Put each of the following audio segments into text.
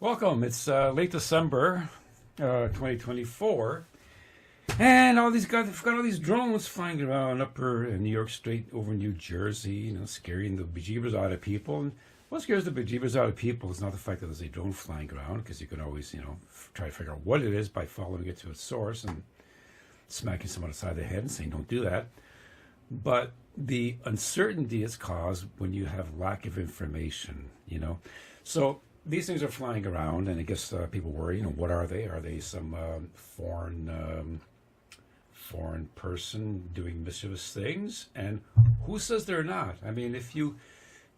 Welcome. It's late December, 2024, and all these guys, they've got all these drones flying around upper New York State, over New Jersey, scaring the bejeebers out of people. And what scares the bejeebers out of people is not the fact that there's a drone flying around, because you can always, try to figure out what it is by following it to its source and smacking someone aside the head and saying, "Don't do that." But the uncertainty is caused when you have lack of information. So these things are flying around, and I guess people worry. What are they? Are they some foreign person doing mischievous things? And who says they're not? I mean, if you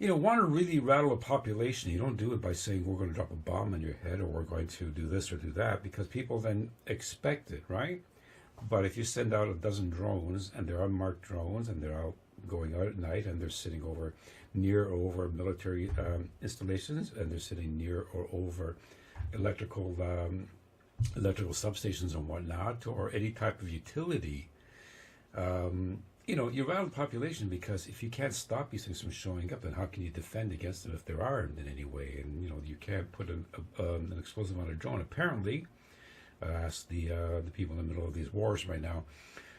want to really rattle a population, you don't do it by saying we're going to drop a bomb on your head or we're going to do this or do that, because people then expect it, right? But if you send out a dozen drones, and they're unmarked drones, and they're out going out at night, and they're sitting near or over military installations, and they're sitting near or over electrical substations and whatnot, or any type of utility, you rattle the population, because if you can't stop these things from showing up, then how can you defend against them if they're armed in any way? And you can't put an explosive on a drone. Apparently, ask the people in the middle of these wars right now.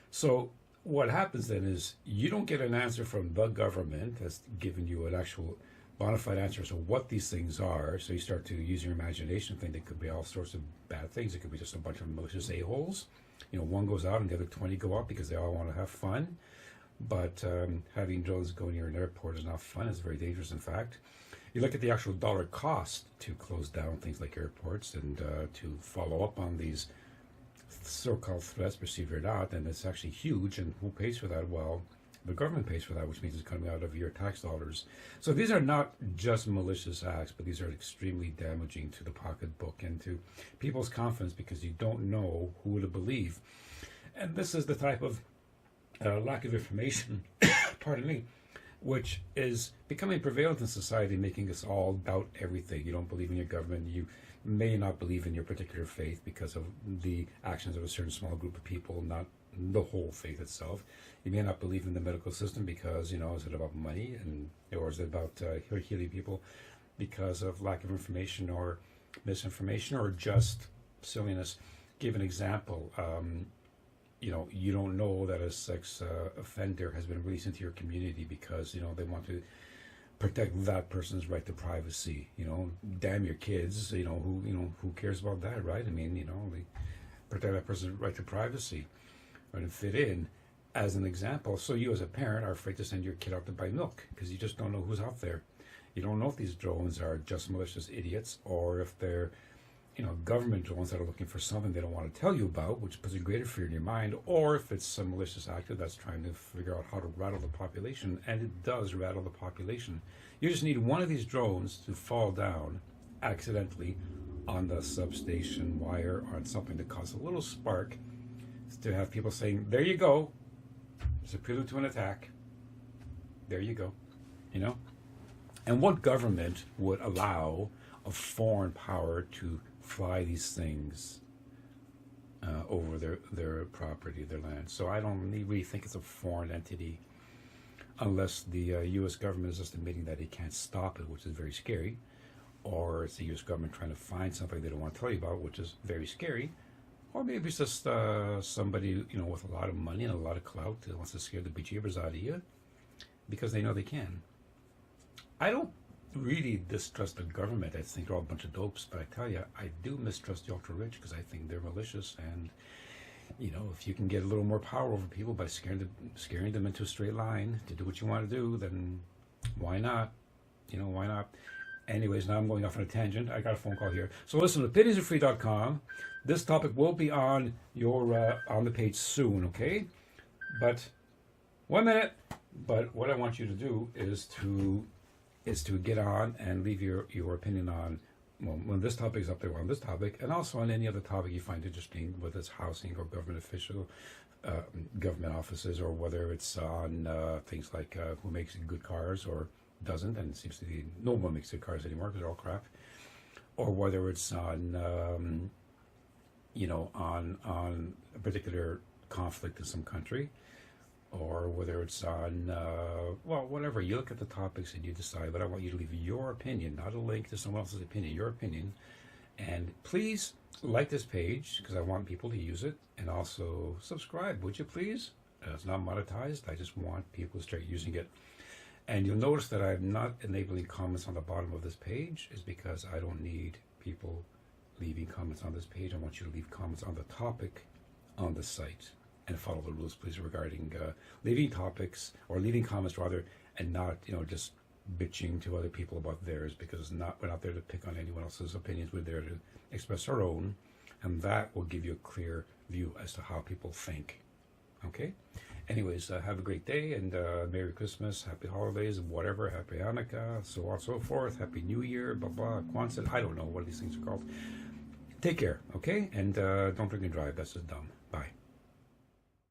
So what happens then is you don't get an answer from the government that's given you an actual bona fide answer as to what these things are. So you start to use your imagination, think they could be all sorts of bad things. It could be just a bunch of malicious a-holes. One goes out and the other 20 go up because they all want to have fun. But having drones go near an airport is not fun. It's very dangerous, in fact. You look at the actual dollar cost to close down things like airports and to follow up on these so-called threats, perceived or not, and it's actually huge. And who pays for that? Well, the government pays for that, which means it's coming out of your tax dollars. So these are not just malicious acts, but these are extremely damaging to the pocketbook and to people's confidence, because you don't know who to believe. And this is the type of lack of information, pardon me, which is becoming prevalent in society, making us all doubt everything. You don't believe in your government. You may not believe in your particular faith because of the actions of a certain small group of people, not the whole faith itself. You may not believe in the medical system because, is it about money, or is it about healing people because of lack of information or misinformation or just silliness? Give an example. You don't know that a sex offender has been released into your community because, they want to protect that person's right to privacy. Damn your kids, who cares about that, right? I mean, they protect that person's right to privacy or to fit in, as an example. So you as a parent are afraid to send your kid out to buy milk because you just don't know who's out there. You don't know if these drones are just malicious idiots or if they're government drones that are looking for something they don't want to tell you about, which puts a greater fear in your mind, or if it's some malicious actor that's trying to figure out how to rattle the population, and it does rattle the population. You just need one of these drones to fall down accidentally on the substation wire or on something to cause a little spark, to have people saying, "There you go, it's a prelude to an attack. There you go," And what government would allow a foreign power to fly these things over their property, their land? So I don't really think it's a foreign entity, unless the U.S. government is just admitting that it can't stop it, which is very scary, or it's the U.S. government trying to find something they don't want to tell you about, which is very scary, or maybe it's just somebody with a lot of money and a lot of clout that wants to scare the bejeebers out of you because they know they can. I don't really distrust the government. I think they're all a bunch of dopes, but I tell you, I do mistrust the ultra-rich because I think they're malicious. And if you can get a little more power over people by scaring them into a straight line to do what you want to do, then why not? Why not? Anyways, now I'm going off on a tangent. I got a phone call here. So listen to opinionsarefree.com. This topic will be on your on the page soon, okay? But 1 minute. But what I want you to do is to get on and leave your opinion on, when this topic is up there, on this topic, and also on any other topic you find interesting, whether it's housing or government official, government offices, or whether it's on things like who makes good cars or doesn't, and it seems to be no one makes good cars anymore because they're all crap, or whether it's on on a particular conflict in some country, or whether it's on, whatever. You look at the topics and you decide, but I want you to leave your opinion, not a link to someone else's opinion, your opinion, And please like this page because I want people to use it, and also subscribe, would you please? It's not monetized. I just want people to start using it. And you'll notice that I'm not enabling comments on the bottom of this page is because I don't need people leaving comments on this page. I want you to leave comments on the topic on the site, and follow the rules, please, regarding leaving topics, or leaving comments rather, and not, just bitching to other people about theirs, because we're not there to pick on anyone else's opinions. We're there to express our own, and that will give you a clear view as to how people think. Okay? Anyways, have a great day, and Merry Christmas, Happy Holidays, whatever, Happy Hanukkah, so on and so forth, Happy New Year, blah, blah, Kwanzaa, I don't know what these things are called. Take care, okay? And don't drink and drive, that's just dumb. Bye.